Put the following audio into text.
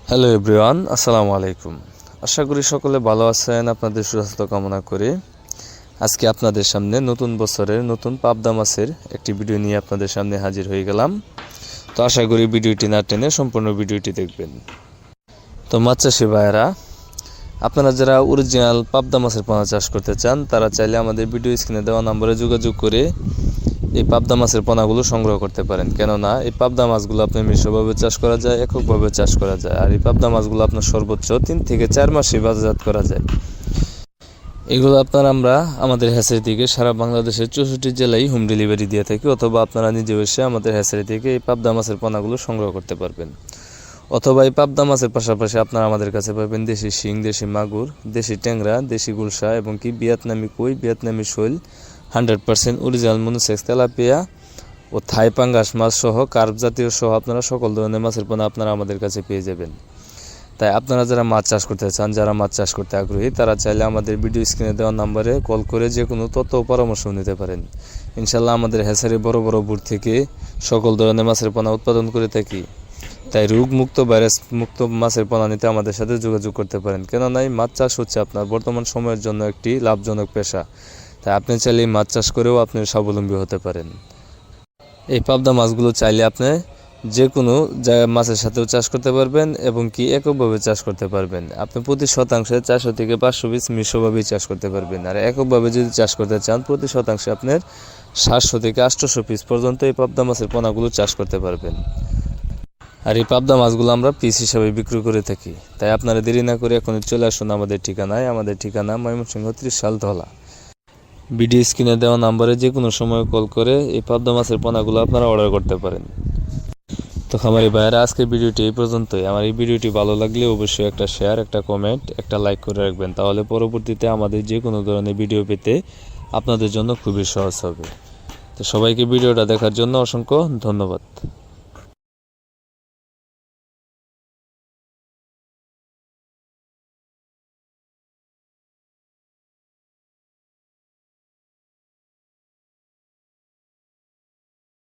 Hello everyone, আসসালামু আলাইকুম। আশা করি সকলে ভালো আছেন। আপনাদের সুস্বাস্থ্য কামনা করি আজকে আপনাদের সামনে নতুন বছরের নতুন পাবদা মাছের একটি ভিডিও নিয়ে আপনাদের সামনে হাজির হয়ে গেলাম। তো আশা করি ভিডিওটি না টেনে সম্পূর্ণ ভিডিওটি দেখবেন। তো মাছ চাষি ভাইয়েরা, আপনারা যারা অরিজিনাল পাবদা মাছের পোনা চাষ করতে চান তারা চাইলে আমাদের ভিডিও স্ক্রিনে দেওয়া নম্বরে যোগাযোগ করে এই পাবদা মাছের পোনাগুলো সংগ্রহ করতে পারেন। কেননা এই পাবদা মাছগুলো আপনার মিশ্রভাবে চাষ করা যায়, এককভাবে চাষ করা যায়। আর এই পাবদা মাছগুলো আপনার সর্বোচ্চ 3 থেকে 4 মাসে বাজারজাত করা যায়। এগুলো আমরা আমাদের হ্যাচারি থেকে সারা বাংলাদেশের 64 জেলায় হোম ডেলিভারি দিয়ে থাকি, অথবা আপনারা নিজে এসে আমাদের হ্যাচারি থেকে এই পাবদা মাছের পোনাগুলো সংগ্রহ করতে পারবেন। অথবা এই পাবদা মাছের পাশাপাশি আপনারা আমাদের কাছে পাবেন দেশি শিং, দেশি মাগুর, দেশি ট্যাংরা, দেশি গুলশা এবং কি ভিয়েতনামি কই, ভিয়েতনামি শৈল, 100% অরিজিনাল মনুসেক্স তেলাপিয়া ও থাই পাঙ্গাস মাছ সহ কার্প জাতীয় সহ আপনারা সকল ধরনের মাছের পোনা আপনারা আমাদের কাছে পেয়ে যাবেন। তাই আপনারা যারা মাছ চাষ করতে চান, যারা মাছ চাষ করতে আগ্রহী, তারা চাইলে আমাদের ভিডিও স্ক্রিনে দেওয়া নাম্বারে কল করে যে কোনো তথ্য ও পরামর্শ নিতে পারেন। ইনশাল্লাহ আমাদের হ্যাচারি বড় বড় বুট থেকে সকল ধরনের মাছের পোনা উৎপাদন করে থাকি। তাই রোগমুক্ত, ভাইরাস মুক্ত মাছের পোনা নিতে আমাদের সাথে যোগাযোগ করতে পারেন। কেননা এই মাছ চাষ হচ্ছে আপনার বর্তমান সময়ের জন্য একটি লাভজনক পেশা। তাই আপনি চাইলে মাছ চাষ করেও আপনি স্বাবলম্বী হতে পারেন। এই পাবদা মাছগুলো চাইলে আপনি যে কোনো মাছের সাথেও চাষ করতে পারবেন এবং কি এককভাবে চাষ করতে পারবেন। আপনি প্রতি শতাংশে 400 থেকে 500 পিস মিশ্রভাবেই চাষ করতে পারবেন। আর এককভাবে যদি চাষ করতে চান, প্রতি শতাংশে আপনার 700 থেকে 800 পিস পর্যন্ত এই পাবদা মাছের পোনাগুলো চাষ করতে পারবেন। আর এই পাবদা মাছগুলো আমরা পিস হিসাবে বিক্রি করে থাকি। তাই আপনারা দেরি না করে এখনই চলে আসুন আমাদের ঠিকানায়। আমাদের ঠিকানা ময়মনসিংহ 30 সাল ধলা। ভিডিও স্ক্রিনে দেওয়া নাম্বারে যে কোনো সময় কল করে এই পাবদা মাছের পোনাগুলো আপনারা অর্ডার করতে পারেন। তো খামারি ভাইয়েরা, আজকের ভিডিওটি এই পর্যন্তই। আমার এই ভিডিওটি ভালো লাগলে অবশ্যই একটা শেয়ার, একটা কমেন্ট, একটা লাইক করে রাখবেন। তাহলে পরবর্তীতে আমাদের যে কোনো ধরনের ভিডিও পেতে আপনাদের জন্য খুবই সহজ হবে। তো সবাইকে ভিডিওটা দেখার জন্য অসংখ্য ধন্যবাদ।